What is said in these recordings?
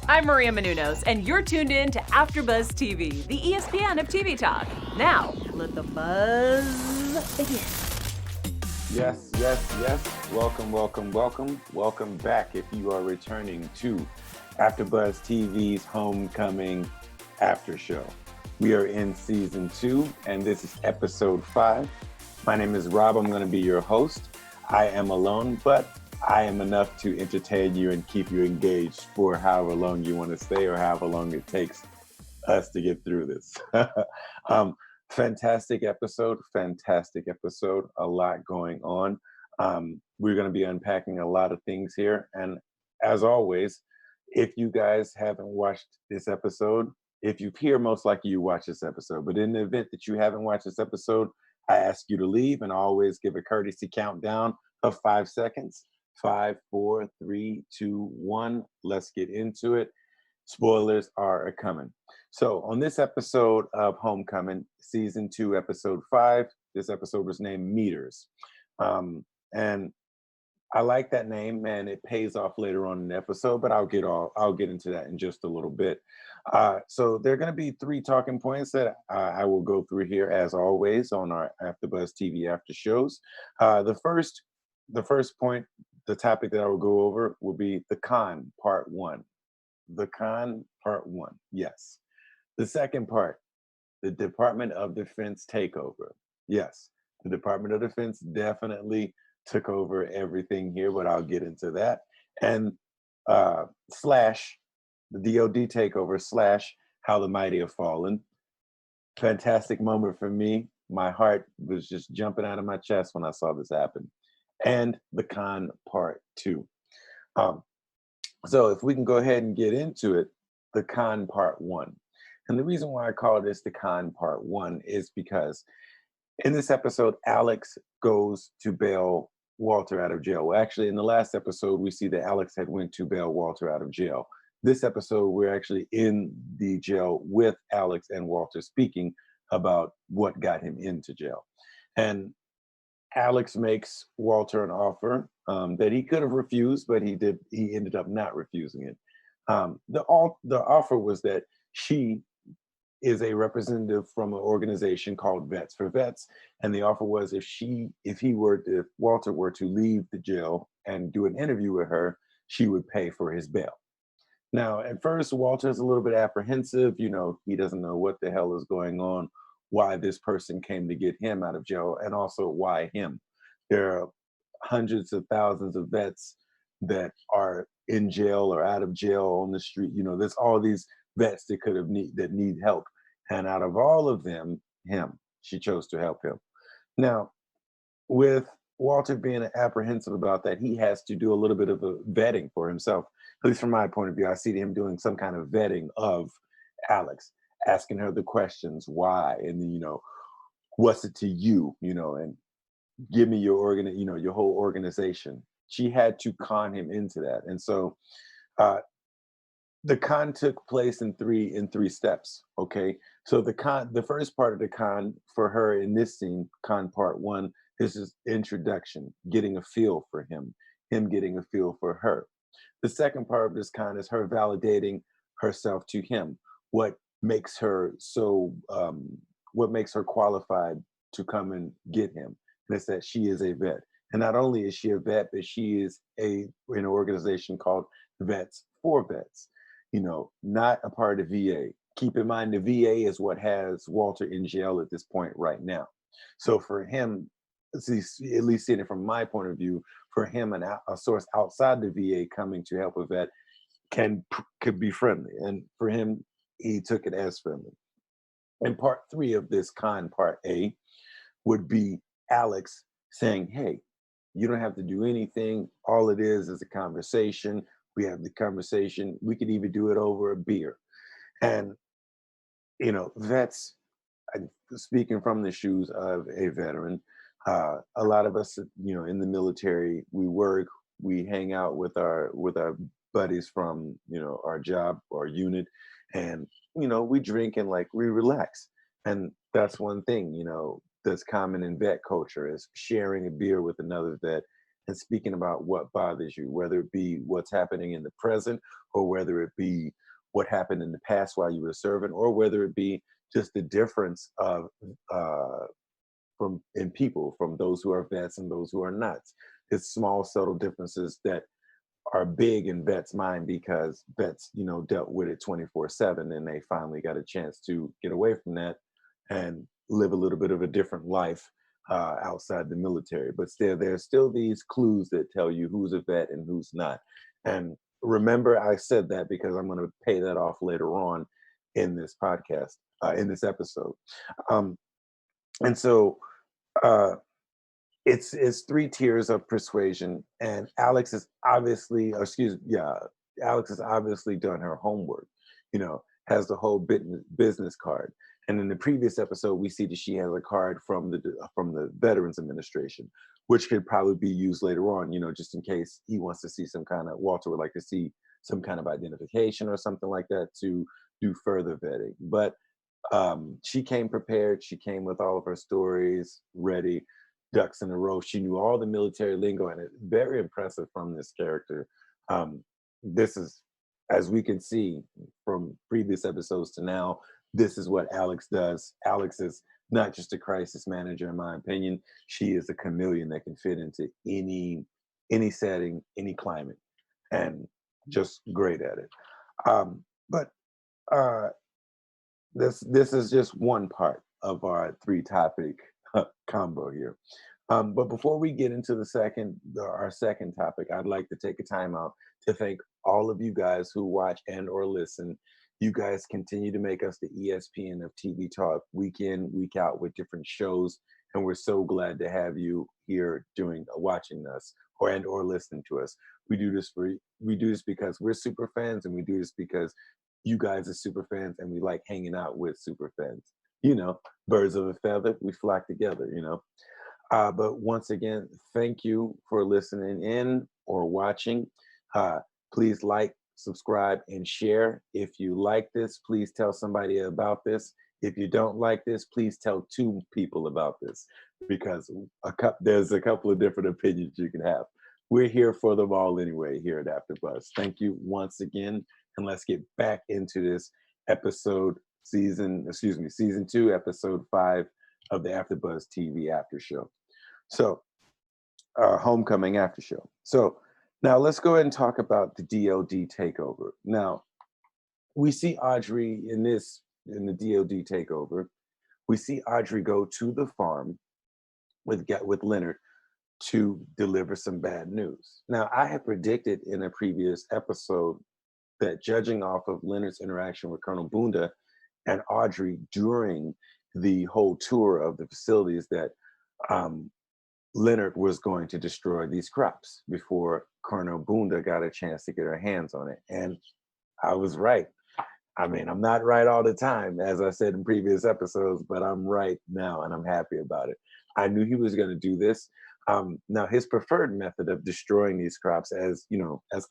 I'm Maria Menounos, and you're tuned in to AfterBuzz TV, the ESPN of TV talk. Now, let the buzz begin. Yes, yes, yes. Welcome, welcome, welcome. Welcome back if you are returning to AfterBuzz TV's Homecoming After Show. We are in season 2, and this is episode 5. My name is Rob. I'm going to be your host. I am alone, but I am enough to entertain you and keep you engaged for however long you want to stay or however long it takes us to get through this. Fantastic episode. A lot going on. We're going to be unpacking a lot of things here. And as always, if you guys haven't watched this episode, if you're here, most likely you watch this episode. But in the event that you haven't watched this episode, I ask you to leave and always give a courtesy countdown of 5 seconds. 5, 4, 3, 2, 1. Let's get into it. Spoilers are coming. So on this episode of Homecoming, season 2, episode 5, this episode was named Meters. And I like that name, and it pays off later on in the episode, but I'll get into that in just a little bit. So there are going to be 3 talking points that I will go through here, as always, on our AfterBuzz TV after shows. The first point, the topic that I will go over will be the con, part 1. The con, part 1, yes. The second part, the Department of Defense takeover. Yes, the Department of Defense definitely took over everything here, but I'll get into that. And slash the DOD takeover slash how the mighty have fallen. Fantastic moment for me. My heart was just jumping out of my chest when I saw this happen. And the con part 2. So if we can go ahead and get into it, the con part 1. And the reason why I call this the con part 1 is because in this episode, Alex goes to bail Walter out of jail. Well, actually, in the last episode, we see that Alex had went to bail Walter out of jail. This episode, we're actually in the jail with Alex and Walter speaking about what got him into jail. And Alex makes Walter an offer that he could have refused, but he ended up not refusing it. The offer was that she is a representative from an organization called Vets for Vets, and the offer was if Walter were to leave the jail and do an interview with her, she would pay for his bail. Now, at first, Walter's a little bit apprehensive. He doesn't know what the hell is going on, why this person came to get him out of jail, and also why him. There are hundreds of thousands of vets that are in jail or out of jail on the street. There's all these vets that need help. And out of all of them, she chose to help him. Now, with Walter being apprehensive about that, he has to do a little bit of a vetting for himself. At least from my point of view, I see him doing some kind of vetting of Alex, asking her the questions, why, and what's it to you, and give me your whole organization. She had to con him into that, and so the con took place in three steps. Okay, so the first part of the con for her in this scene, con part 1, this is introduction, getting a feel for him getting a feel for her. The second part of this con is her validating herself to him. What makes her qualified to come and get him? And it's that she is a vet. And not only is she a vet, but she is in an organization called Vets for Vets. Not a part of VA. Keep in mind, the VA is what has Walter in jail at this point right now. So for him, at least seeing it from my point of view, for him, a source outside the VA coming to help a vet could be friendly. And for him, he took it as friendly. And part 3 of this con, part A, would be Alex saying, hey, you don't have to do anything. All it is a conversation. We have the conversation. We could even do it over a beer. And, vets, speaking from the shoes of a veteran, a lot of us, in the military, we work, we hang out with our buddies from, our job, our unit, and, we drink and we relax. And that's one thing, that's common in vet culture is sharing a beer with another vet and speaking about what bothers you, whether it be what's happening in the present, or whether it be what happened in the past while you were serving, or whether it be just the difference of uh, from in people, from those who are vets and those who are not. It's small, subtle differences that are big in vets' mind because vets, dealt with it 24/7, and they finally got a chance to get away from that and live a little bit of a different life outside the military. But still, there's still these clues that tell you who's a vet and who's not. And remember, I said that because I'm going to pay that off later on in this podcast, in this episode. Um, and so uh, it's three tiers of persuasion, and Alex is obviously, or excuse, yeah, Alex has obviously done her homework. Has the whole business card. And in the previous episode, we see that she has a card from the Veterans Administration, which could probably be used later on. Just in case he wants to see some kind of Walter would like to see some kind of identification or something like that to do further vetting. But she came prepared. She came with all of her stories ready, ducks in a row. She knew all the military lingo, and it's very impressive from this character. This is, as we can see from previous episodes to now, this is what Alex does. Alex is not just a crisis manager, in my opinion. She is a chameleon that can fit into any setting, any climate, and just great at it. But uh, this is just one part of our three topic combo here. But before we get into our second topic, I'd like to take a time out to thank all of you guys who watch and or listen. You guys continue to make us the ESPN of TV talk week in, week out with different shows, and we're so glad to have you here doing watching us or listening to us. We do this because we're super fans, and we do this because you guys are super fans, and we like hanging out with super fans. Birds of a feather, we flock together. But once again, thank you for listening in or watching. Uh, Please like, subscribe, and share. If you like this, please tell somebody about this. If you don't like this, please tell two people about this, because there's a couple of different opinions you can have. We're here for them all anyway here at AfterBuzz. Thank you once again, and let's get back into this season 2, episode 5 of the AfterBuzz TV after show. So, homecoming after show. So now let's go ahead and talk about the DOD takeover. Now we see Audrey in the DOD takeover. We see Audrey go to the farm with Leonard to deliver some bad news. Now I had predicted in a previous episode that, judging off of Leonard's interaction with Colonel Bunda and Audrey during the whole tour of the facilities, that Leonard was going to destroy these crops before Colonel Bunda got a chance to get her hands on it. And I was right. I mean, I'm not right all the time, as I said in previous episodes, but I'm right now, and I'm happy about it. I knew he was going to do this. Now, his preferred method of destroying these crops, as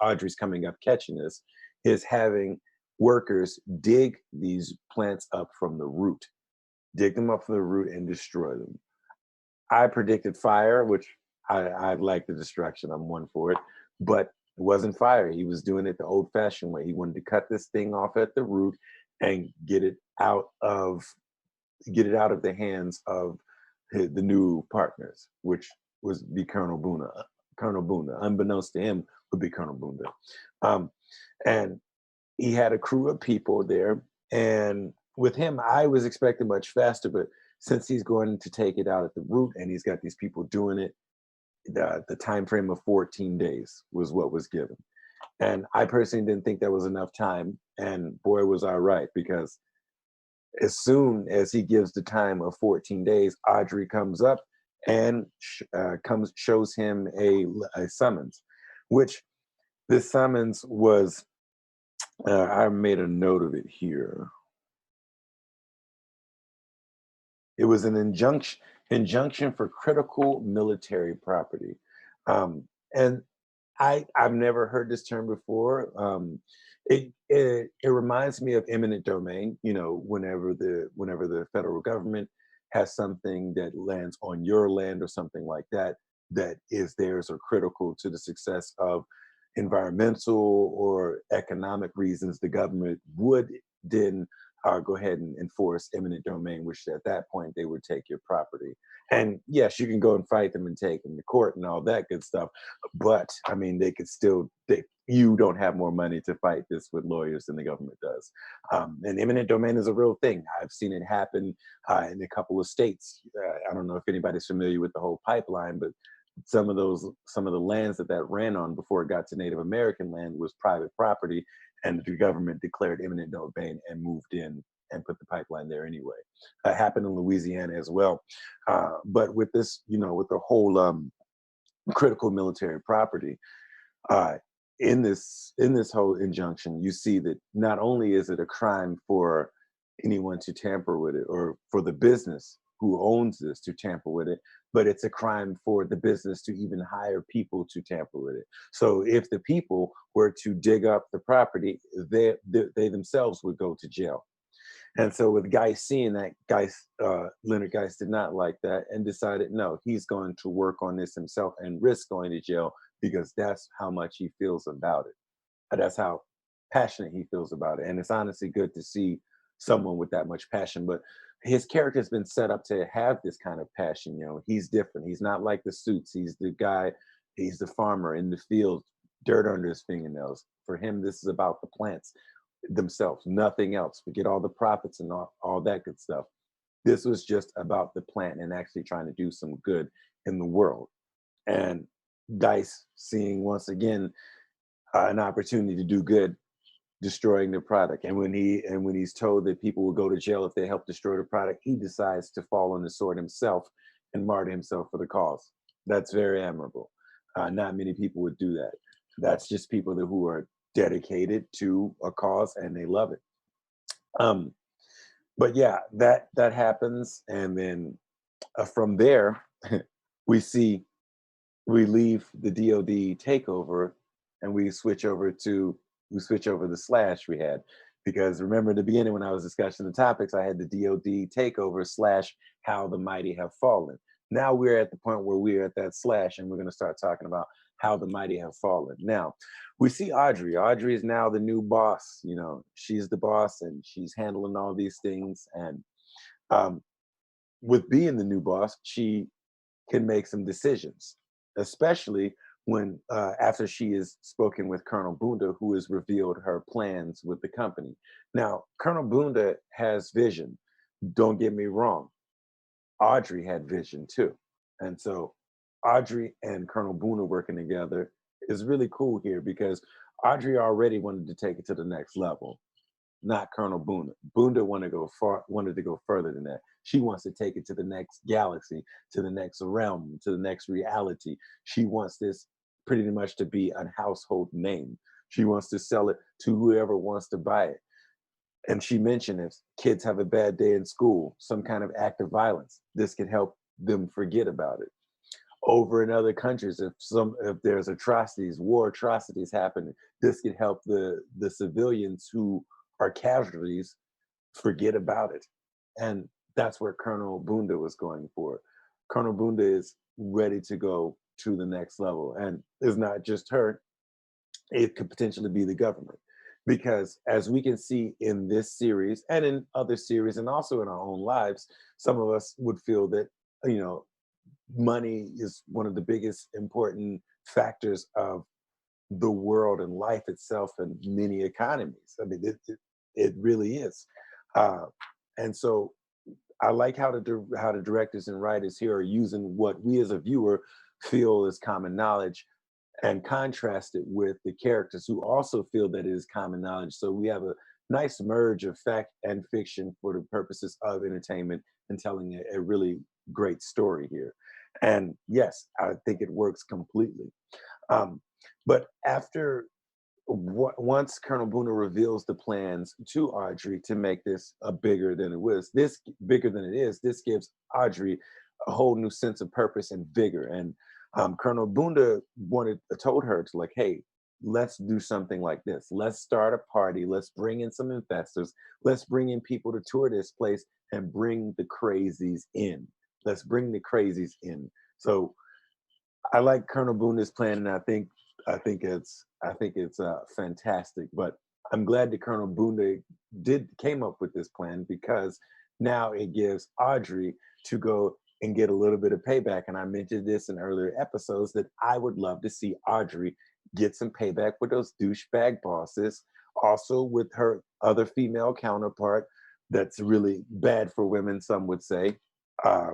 Audrey's coming up catching this, is having workers dig these plants up from the root, and destroy them. I predicted fire, which I like the destruction. I'm one for it, but it wasn't fire. He was doing it the old-fashioned way. He wanted to cut this thing off at the root and get it out of the hands of the new partners, which would be Colonel Bunda. Colonel Bunda, unbeknownst to him, would be Colonel Bunda. And he had a crew of people there, and with him, I was expecting much faster, but since he's going to take it out at the root and he's got these people doing it, the time frame of 14 days was what was given. And I personally didn't think that was enough time, and boy, was I right, because as soon as he gives the time of 14 days, Audrey comes up and shows him a summons, which this summons was, I made a note of it here. It was an injunction for critical military property. And I've never heard this term before. It reminds me of eminent domain. Whenever the federal government has something that lands on your land or something like that, that is theirs or critical to the success of environmental or economic reasons, the government would then go ahead and enforce eminent domain, which at that point they would take your property. And yes, you can go and fight them and take them to court and all that good stuff. But I mean, they could still, you don't have more money to fight this with lawyers than the government does. And eminent domain is a real thing. I've seen it happen in a couple of states. I don't know if anybody's familiar with the whole pipeline, but some of the lands that ran on before it got to Native American land was private property, and the government declared eminent domain and moved in and put the pipeline there anyway. It happened in Louisiana as well. But with this, with the whole critical military property, uh, in this whole injunction, you see that not only is it a crime for anyone to tamper with it, or for the business who owns this to tamper with it, but it's a crime for the business to even hire people to tamper with it. So if the people were to dig up the property, they themselves would go to jail. And so with Geist seeing that, Leonard Geist did not like that and decided, no, he's going to work on this himself and risk going to jail, because that's how much he feels about it. That's how passionate he feels about it. And it's honestly good to see someone with that much passion. But his character's been set up to have this kind of passion. He's different. He's not like the Suits. He's the guy, he's the farmer in the field, dirt under his fingernails. For him, this is about the plants themselves, nothing else. Forget all the profits and all that good stuff. This was just about the plant and actually trying to do some good in the world. And Dice seeing once again an opportunity to do good, destroying the product. And when he's told that people will go to jail if they help destroy the product, he decides to fall on the sword himself and martyr himself for the cause. That's very admirable. Not many people would do that. That's just people who are dedicated to a cause and they love it. Um, but yeah, that happens, and then from there, we see we leave the DoD takeover, and we switch over the slash we had, because remember in the beginning when I was discussing the topics, I had the DoD takeover slash how the mighty have fallen. Now we're at the point where we're at that slash, and we're going to start talking about how the mighty have fallen. Now we see Audrey. Audrey is now the new boss. She's the boss, and she's handling all these things. And um, with being the new boss, she can make some decisions, especially when after she has spoken with Colonel Bunda, who has revealed her plans with the company. Now, Colonel Bunda has vision. Don't get me wrong. Audrey had vision too. And so Audrey and Colonel Bunda working together is really cool here, because Audrey already wanted to take it to the next level, not Colonel Bunda. Bunda wanted to go further than that. She wants to take it to the next galaxy, to the next realm, to the next reality. She wants this pretty much to be a household name. She wants to sell it to whoever wants to buy it. And she mentioned if kids have a bad day in school, some kind of act of violence, this could help them forget about it. Over in other countries, if there's atrocities, war atrocities happening, this could help the civilians who are casualties forget about it. And that's where Colonel Bunda was going for. Colonel Bunda is ready to go to the next level. And it's not just her, it could potentially be the government. Because as we can see in this series and in other series and also in our own lives, some of us would feel that, money is one of the biggest important factors of the world and life itself and many economies. I mean, it really is. Uh, and so I like how the directors and writers here are using what we as a viewer feel is common knowledge and contrast it with the characters who also feel that it is common knowledge. So we have a nice merge of fact and fiction for the purposes of entertainment and telling a really great story here. And yes, I think it works completely. Um, but once Colonel Buna reveals the plans to Audrey to make this bigger than it was, this bigger than it is, this gives Audrey a whole new sense of purpose and vigor. And Colonel Bunda told her to like, hey, let's do something like this. Let's start a party. Let's bring in some investors. Let's bring in people to tour this place and bring the crazies in. Let's bring the crazies in. So I like Colonel Boone's plan, and I think it's fantastic. But I'm glad that Colonel Boone did came up with this plan because now it gives Audrey to go and get a little bit of payback. And I mentioned this in earlier episodes that I would love to see Audrey get some payback with those douchebag bosses, also with her other female counterpart that's really bad for women, some would say. Uh,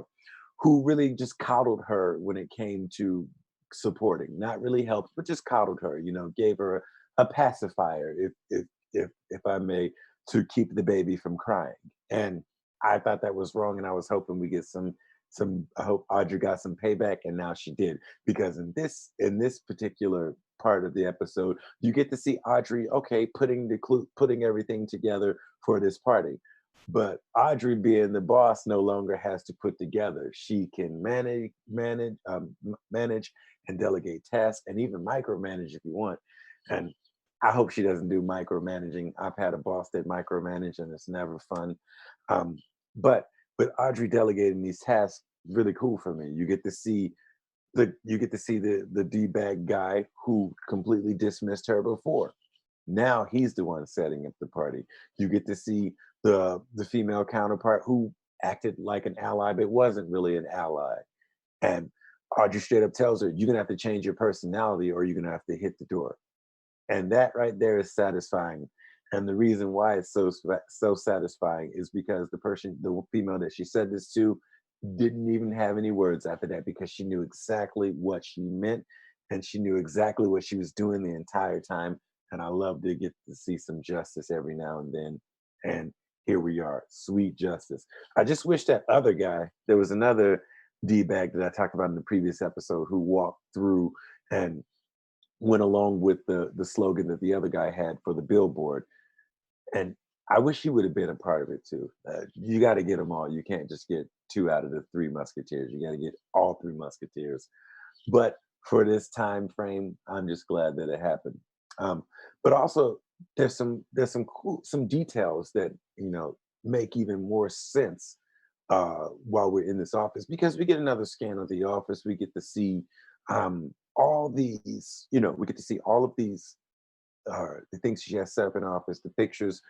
who really just coddled her when it came to supporting, not really helped, but just coddled her, gave her a pacifier, if I may, to keep the baby from crying. And I thought that was wrong, and I was hoping we get some I hope Audrey got some payback, and now she did. Because in this particular part of the episode, you get to see Audrey, okay, putting everything together for this party. But Audrey, being the boss, no longer has to put together. She can manage and delegate tasks, and even micromanage if you want. And I hope she doesn't do micromanaging. I've had a boss that micromanage, and it's never fun. Um, but with Audrey delegating these tasks, really cool for me. You get to see the d bag guy who completely dismissed her before. Now he's the one setting up the party. You get to see the female counterpart who acted like an ally but wasn't really an ally. And Audrey straight up tells her, "You're gonna have to change your personality, or you're gonna have to hit the door." And that right there is satisfying. And the reason why it's so satisfying is because the female that she said this to, didn't even have any words after that, because she knew exactly what she meant, and she knew exactly what she was doing the entire time. And I love to get to see some justice every now and then. And here we are, sweet justice. I just wish that other guy, there was another D bag that I talked about in the previous episode who walked through and went along with the slogan that the other guy had for the billboard. And I wish he would have been a part of it too. You got to get them all. You can't just get two out of the three musketeers. You got to get all three musketeers. But for this time frame, I'm just glad that it happened. Um, but also, there's some details that make even more sense while we're in this office, because we get another scan of the office. We get to see all these. We get to see all of these the things she has set up in office, the pictures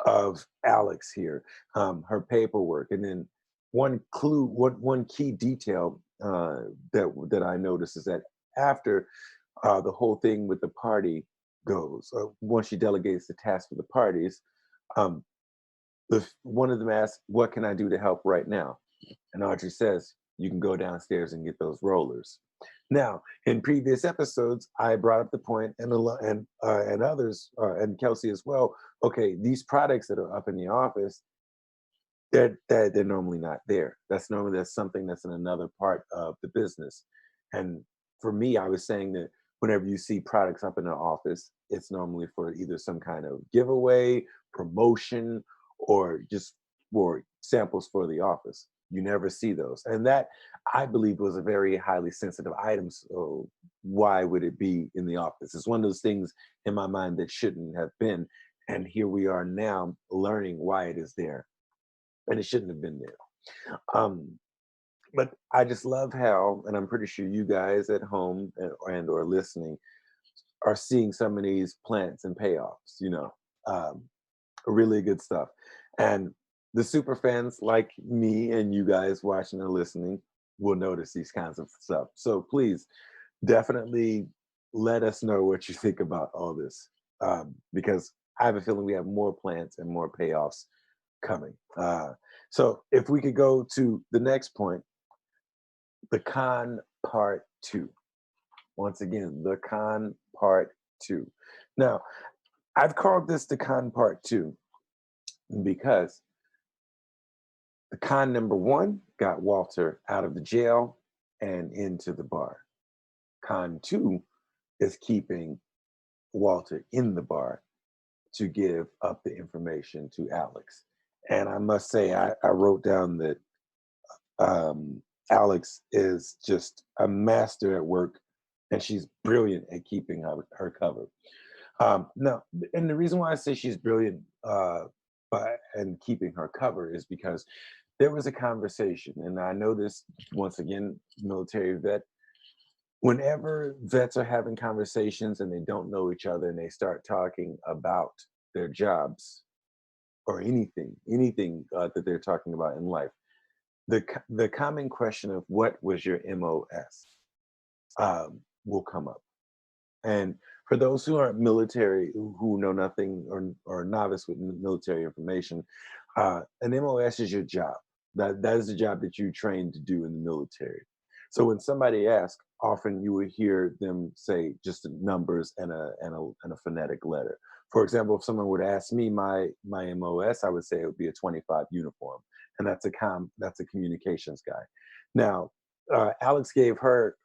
of Alex here, her paperwork, and then one key detail that I noticed is that after the whole thing with the party goes, once she delegates the task for the parties, um, one of them asks, "What can I do to help right now?" And Audrey says, "You can go downstairs and get those rollers." Now, in previous episodes, I brought up the point, and others, and Kelsey as well. Okay, these products that are up in the office, they're normally not there. That's something that's in another part of the business. And for me, I was saying that whenever you see products up in the office, it's normally for either some kind of giveaway, promotion, or just for samples for the office. You never see those. And that, I believe, was a very highly sensitive item. So why would it be in the office? It's one of those things in my mind that shouldn't have been. And here we are now learning why it is there, and it shouldn't have been there. Um, but I just love how, and I'm pretty sure you guys at home and or listening are seeing some of these plants and payoffs. Um, really good stuff. And the super fans like me and you guys watching and listening will notice these kinds of stuff. So please, definitely let us know what you think about all this, because I have a feeling we have more plans and more payoffs coming. So if we could go to the next point, the con part two. Once again, the con part two. Now, I've called this the con part two because the con number one got Walter out of the jail and into the bar. Con two is keeping Walter in the bar to give up the information to Alex. And I must say, I wrote down that um, Alex is just a master at work, and she's brilliant at keeping her cover. No, and the reason why I say she's brilliant and keeping her cover is because there was a conversation, and I know this once again, military vet. Whenever vets are having conversations and they don't know each other and they start talking about their jobs or anything that they're talking about in life, the common question of what was your MOS will come up. And for those who aren't military, who know nothing or novice with military information, an MOS is your job. That is the job that you trained to do in the military. So when somebody asks, often you will hear them say just the numbers and a phonetic letter. For example, if someone were to ask me my MOS, I would say it would be a 25 uniform, and that's a communications guy. Now, Alex gave her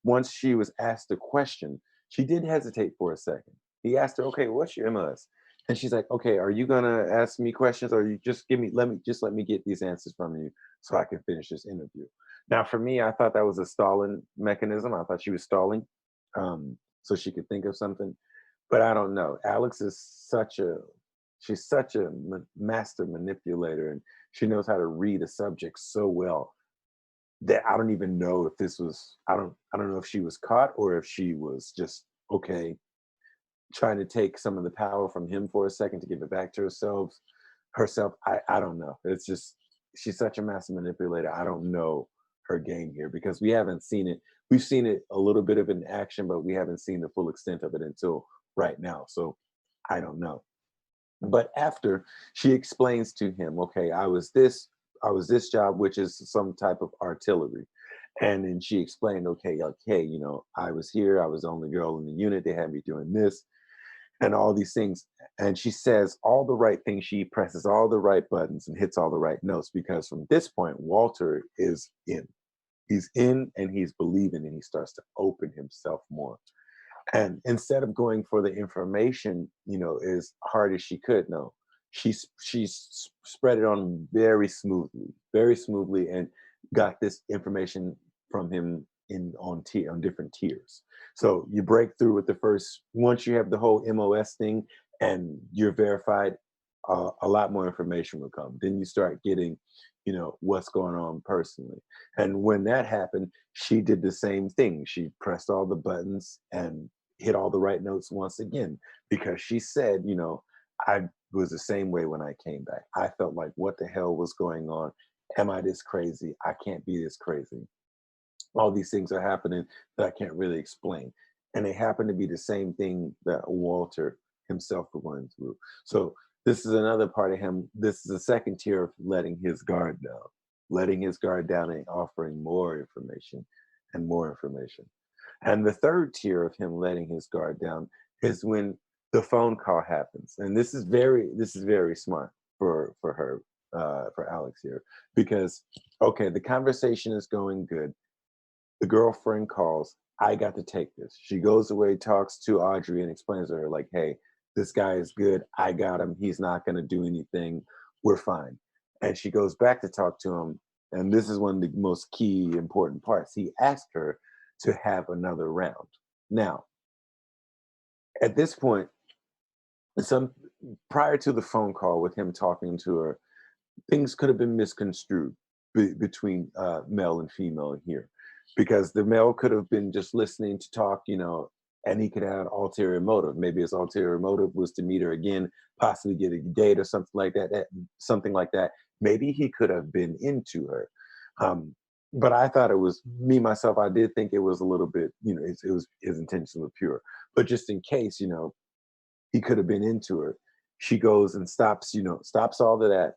once she was asked the question, she did hesitate for a second. He asked her, "Okay, what's your MS?" And she's like, "Okay, are you gonna ask me questions, or you just let me get these answers from you so I can finish this interview?" Now, for me, I thought that was a stalling mechanism. I thought she was stalling, so she could think of something. But I don't know. Alex is she's such a master manipulator, and she knows how to read a subject so well that I don't even know if this was I don't know if she was caught or if she was just okay trying to take some of the power from him for a second to give it back to herself. I don't know. It's just she's such a master manipulator. I don't know her game here because we haven't seen it. We've seen it a little bit of in action, but we haven't seen the full extent of it until right now. So I don't know. But after she explains to him, okay, I was this job, which is some type of artillery. And then she explained, okay, I was here, I was the only girl in the unit, they had me doing this and all these things. And she says all the right things, she presses all the right buttons and hits all the right notes because from this point, Walter is in. He's in and he's believing and he starts to open himself more. And instead of going for the information, as hard as she could, no, she's spread it on very smoothly, and got this information from him on different tiers. So you break through with the first. Once you have the whole MOS thing and you're verified, a lot more information will come. Then you start getting, what's going on personally. And when that happened, she did the same thing. She pressed all the buttons and hit all the right notes once again because she said, I was the same way when I came back. I felt like, what the hell was going on? Am I this crazy? I can't be this crazy. All these things are happening that I can't really explain. And they happen to be the same thing that Walter himself was going through. So this is another part of him. This is the second tier of letting his guard down and offering more information and more information. And the third tier of him letting his guard down is when the phone call happens. And this is very smart for her, for Alex here, because okay, the conversation is going good. The girlfriend calls. I got to take this. She goes away, talks to Audrey, and explains to her, like, hey, this guy is good. I got him. He's not going to do anything. We're fine. And she goes back to talk to him. And this is one of the most key important parts. He asked her to have another round. Now, at this point, some prior to the phone call with him talking to her, things could have been misconstrued between male and female here because the male could have been just listening to talk, and he could have ulterior motive. Maybe his ulterior motive was to meet her again, possibly get a date or something like that. Maybe he could have been into her. But I thought it was me myself. I did think it was a little bit, it was his intentions were pure. But just in case, he could have been into her. She goes and stops all of that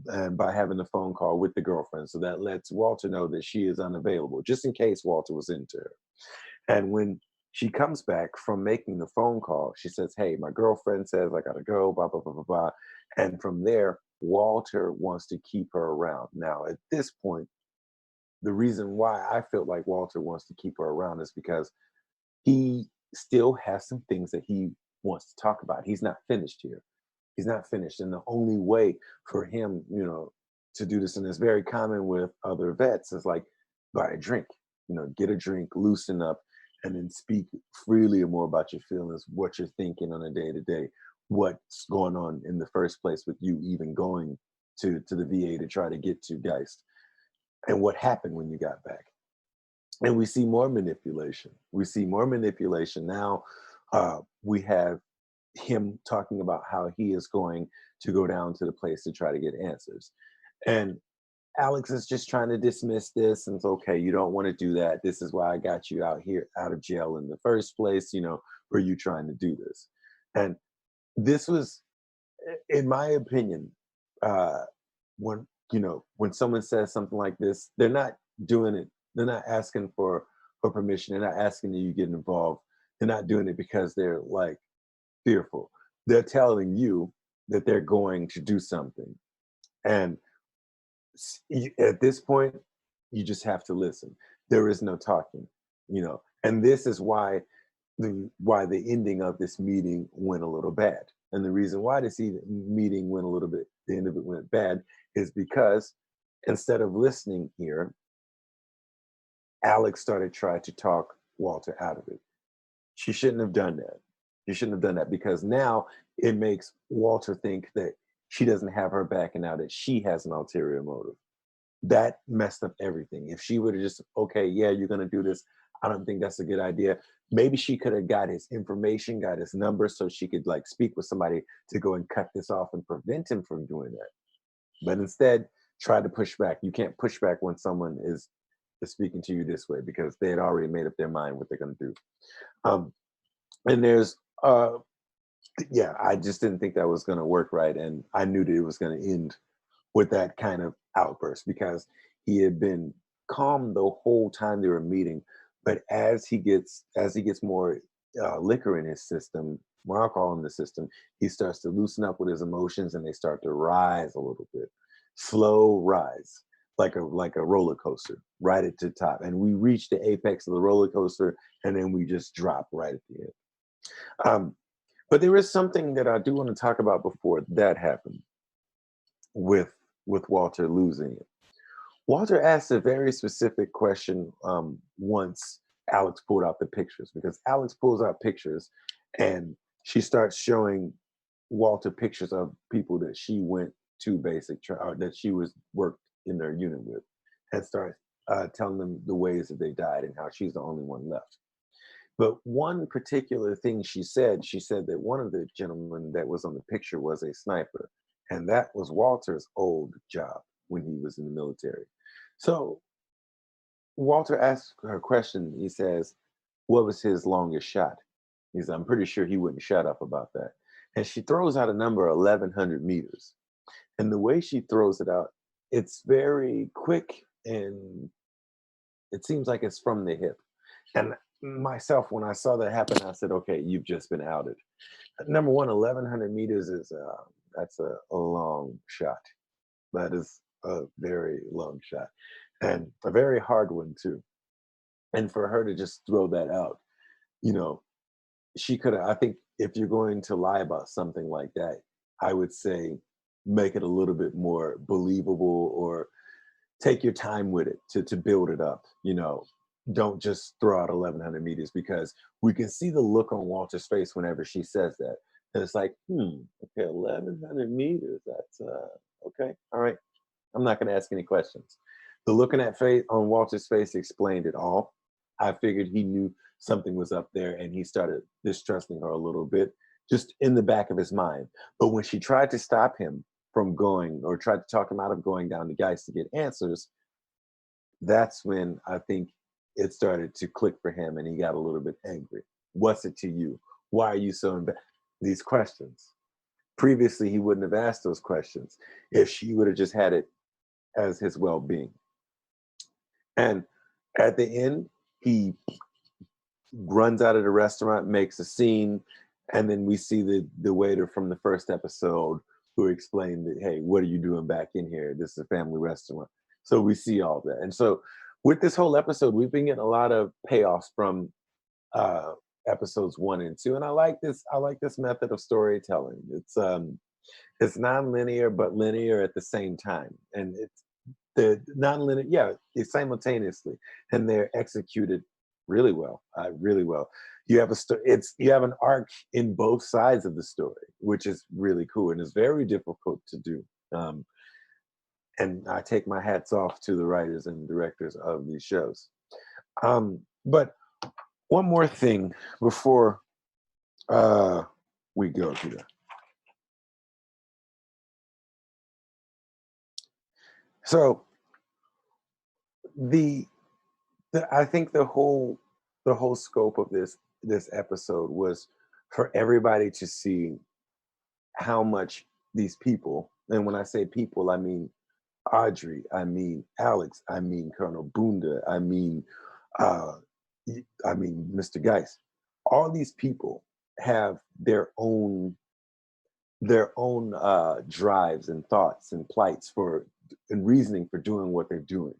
and by having the phone call with the girlfriend. So that lets Walter know that she is unavailable, just in case Walter was into her. And when she comes back from making the phone call, she says, hey, my girlfriend says I gotta go, blah, blah, blah, blah, blah. And from there, Walter wants to keep her around. Now, at this point, the reason why I felt like Walter wants to keep her around is because he still has some things that he wants to talk about. He's not finished here. He's not finished. And the only way for him, to do this, and it's very common with other vets, is like buy a drink, get a drink, loosen up, and then speak freely more about your feelings, what you're thinking on a day to day, what's going on in the first place with you even going to the VA to try to get to Geist, and what happened when you got back. And we see more manipulation. We see more manipulation. Now we have him talking about how he is going to go down to the place to try to get answers. And Alex is just trying to dismiss this and it's okay, you don't want to do that. This is why I got you out here out of jail in the first place, were you trying to do this? And this was, in my opinion, uh, when someone says something like this, they're not doing it, they're not asking for permission, they're not asking that you get involved. They're not doing it because they're like fearful. They're telling you that they're going to do something. And at this point, you just have to listen. There is no talking. And this is why the ending of this meeting went a little bad. And the reason why this meeting went a little bit, the end of it went bad, is because instead of listening here, Alex started trying to talk Walter out of it. She shouldn't have done that. She shouldn't have done that because now it makes Walter think that she doesn't have her back and now that she has an ulterior motive. That messed up everything. If she would have just, okay, yeah, you're going to do this, I don't think that's a good idea. Maybe she could have got his information, got his number so she could like speak with somebody to go and cut this off and prevent him from doing that. But instead, try to push back. You can't push back when someone is speaking to you this way because they had already made up their mind what they're going to do. And there's yeah, I just didn't think that was going to work right. And I knew that it was going to end with that kind of outburst because he had been calm the whole time they were meeting. But as he gets more liquor in his system, more alcohol in the system, he starts to loosen up with his emotions and they start to rise a little bit. Slow rise, like a roller coaster, right at the top. And we reach the apex of the roller coaster and then we just drop right at the end. But there is something that I do want to talk about before that happened with Walter losing it. Walter asked a very specific question once Alex pulled out the pictures, because Alex pulls out pictures and she starts showing Walter pictures of people that she went to that she was worked in their unit with, and starts telling them the ways that they died and how she's the only one left. But one particular thing she said that one of the gentlemen that was on the picture was a sniper, and that was Walter's old job when he was in the military. So Walter asked her a question. He says, what was his longest shot? He said, I'm pretty sure he wouldn't shut up about that. And she throws out a number 1,100 meters. And the way she throws it out, it's very quick and it seems like it's from the hip. And myself, when I saw that happen, I said, okay, you've just been outed. Number one, 1,100 meters is that's a long shot. That is a very long shot and a very hard one too. And for her to just throw that out, you know, she could have, I think if you're going to lie about something like that, I would say make it a little bit more believable or take your time with it to build it up, don't just throw out 1,100 meters, because we can see the look on Walter's face whenever she says that. And it's like, okay, 1,100 meters, that's okay, all right. I'm not gonna ask any questions. The look in that face on Walter's face explained it all. I figured he knew something was up there and he started distrusting her a little bit, just in the back of his mind. But when she tried to stop him from going, or tried to talk him out of going down to Geist to get answers, that's when I think it started to click for him and he got a little bit angry. What's it to you? Why are you so these questions? Previously, he wouldn't have asked those questions if she would have just had it as his well-being. And at the end, he runs out of the restaurant, makes a scene, and then we see the waiter from the first episode who explained that, hey, what are you doing back in here? This is a family restaurant. So we see all that. And so with this whole episode, we've been getting a lot of payoffs from episodes 1 and 2. And I like this method of storytelling. It's non-linear, but linear at the same time. And it's the non-linear, yeah, it's simultaneously. And they're executed really well, really well. You have you have an arc in both sides of the story, which is really cool and is very difficult to do. And I take my hats off to the writers and directors of these shows. But one more thing before we go here. So the I think the whole scope of this episode was for everybody to see how much these people, and when I say people, I mean Audrey, I mean Alex, I mean Colonel Bunda, uh, I mean Mr. Geist. All these people have their own drives and thoughts and plights for and reasoning for doing what they're doing,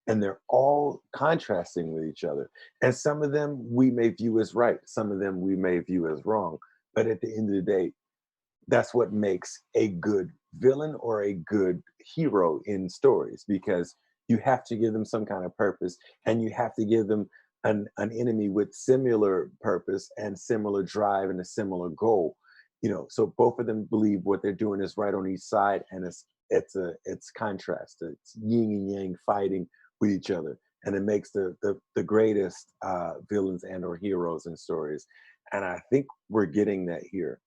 and they're all contrasting with each other. And some of them we may view as right, some of them we may view as wrong. But at the end of the day, that's what makes a good villain or a good hero in stories, because you have to give them some kind of purpose, and you have to give them an enemy with similar purpose and similar drive and a similar goal, so both of them believe what they're doing is right on each side, and it's contrast, it's yin and yang fighting with each other, and it makes the greatest villains and or heroes in stories. And I think we're getting that here,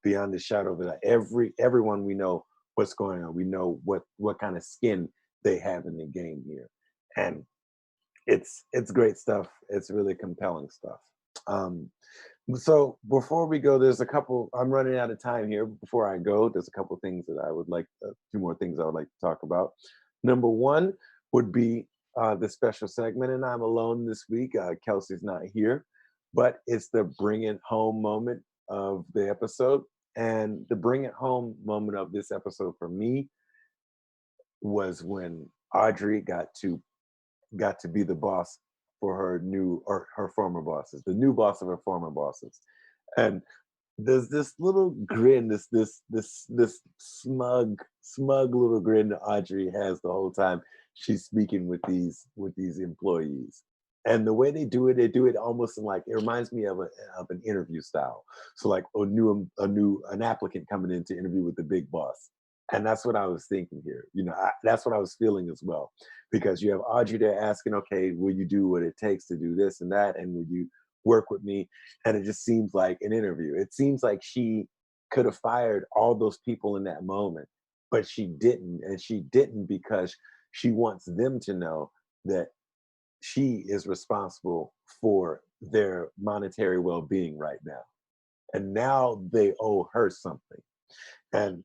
beyond the shadow of it. Everyone, we know what's going on. We know what kind of skin they have in the game here, and it's great stuff. It's really compelling stuff. Um, so before we go, there's a couple. I'm running out of time here. Before I go, there's a couple things that I would like. Two more things I would like to talk about. Number one would be the special segment, and I'm alone this week. Kelsey's not here, but it's the bring it home moment of the episode. And the bring it home moment of this episode for me was when Audrey got to be the boss for her new or her former bosses, the new boss of her former bosses. And there's this little grin, this smug little grin that Audrey has the whole time she's speaking with these employees. And the way they do it almost in, like, it reminds me of an interview style. So like an applicant coming in to interview with the big boss. And that's what I was thinking here. That's what I was feeling as well, because you have Audrey there asking, okay, will you do what it takes to do this and that, and will you work with me? And it just seems like an interview. It seems like she could have fired all those people in that moment, but she didn't. And she didn't because she wants them to know that she is responsible for their monetary well-being right now. And now they owe her something. And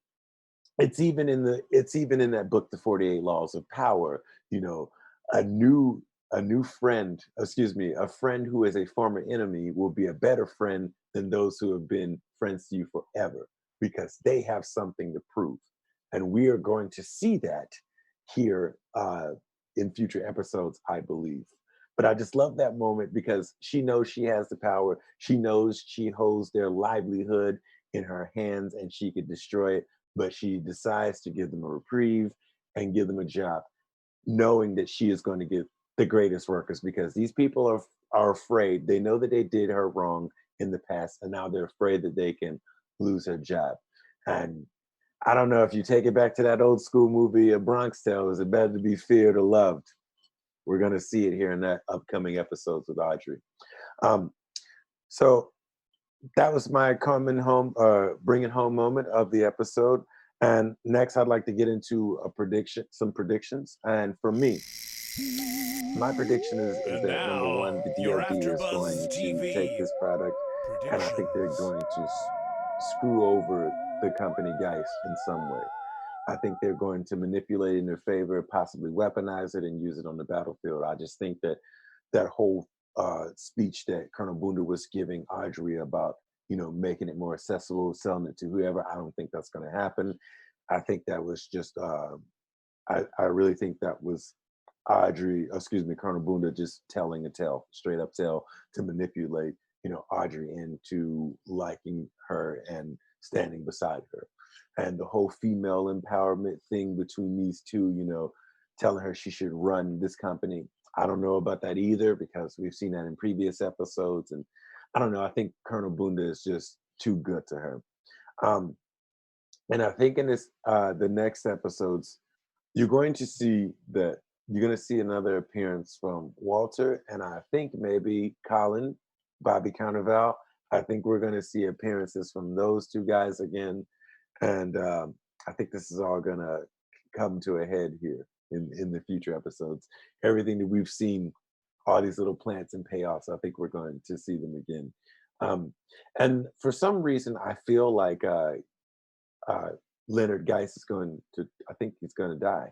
it's even in that book, The 48 Laws of Power. you know a new a new friend, excuse me, a friend who is a former enemy will be a better friend than those who have been friends to you forever, because they have something to prove. And we are going to see that here in future episodes, I believe. But I just love that moment because she knows she has the power. She knows she holds their livelihood in her hands and she could destroy it, but she decides to give them a reprieve and give them a job, knowing that she is going to get the greatest workers, because these people are afraid. They know that they did her wrong in the past, and now they're afraid that they can lose her job. And I don't know, if you take it back to that old school movie, A Bronx Tale, is it better to be feared or loved? We're going to see it here in that upcoming episodes with Audrey. Um, so that was my bringing home moment of the episode. And next, I'd like to get into some predictions. And for me, my prediction is And that number now, one, the your DoD is going AfterBuzz to take TV this product, and I think they're predictions. going to screw over the company Geist in some way. I think they're going to manipulate it in their favor, possibly weaponize it and use it on the battlefield. I just think that that whole speech that Colonel Bunda was giving Audrey about, making it more accessible, selling it to whoever, I don't think that's going to happen. I think that was just, I really think that was Colonel Bunda just telling a tale, straight up tale, to manipulate, Audrey into liking her and standing beside her. And the whole female empowerment thing between these two, telling her she should run this company. I don't know about that either, because we've seen that in previous episodes. And I don't know. I think Colonel Bunda is just too good to her. Um, and I think in the next episodes, you're going to see that you're going to see another appearance from Walter, and I think maybe Colin, Bobby Counterval. I think we're going to see appearances from those two guys again, and I think this is all going to come to a head here in the future episodes. Everything that we've seen, all these little plants and payoffs, I think we're going to see them again. And for some reason, I feel like uh, Leonard Geist is going to, I think he's going to die.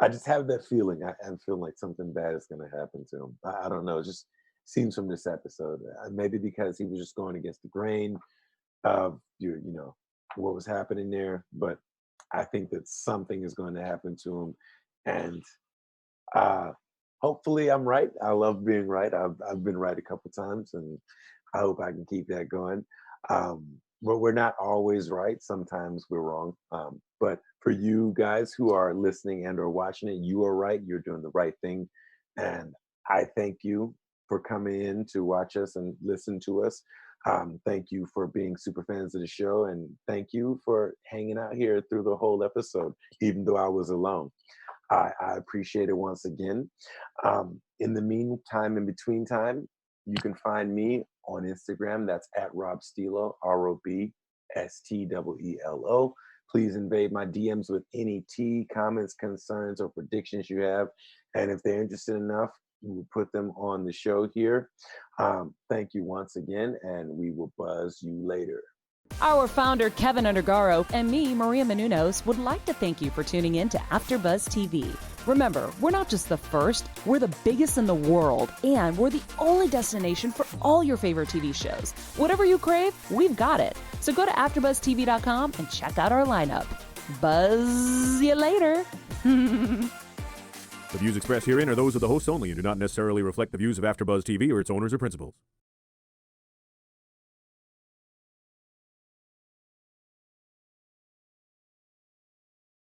I just have that feeling. I feel like something bad is going to happen to him. I don't know. It just seems from this episode. Maybe because he was just going against the grain of you know what was happening there. But I think that something is going to happen to him, and uh, hopefully I'm right. I love being right. I've been right a couple times, and I hope I can keep that going. But we're not always right. Sometimes we're wrong. But for you guys who are listening and or watching it, you are right. You're doing the right thing. And I thank you for coming in to watch us and listen to us. Thank you for being super fans of the show. And thank you for hanging out here through the whole episode, even though I was alone. I appreciate it once again. In the meantime, in between time, you can find me on Instagram. That's at Rob Stelo, ROBSTEELO. Please invade my DMs with any tea, comments, concerns, or predictions you have. And if they're interested enough, we will put them on the show here. Thank you once again, and we will buzz you later. Our founder, Kevin Undergaro, and me, Maria Menounos, would like to thank you for tuning in to AfterBuzz TV. Remember, we're not just the first, we're the biggest in the world, and we're the only destination for all your favorite TV shows. Whatever you crave, we've got it. So go to AfterBuzzTV.com and check out our lineup. Buzz you later. The views expressed herein are those of the hosts only and do not necessarily reflect the views of AfterBuzz TV or its owners or principals.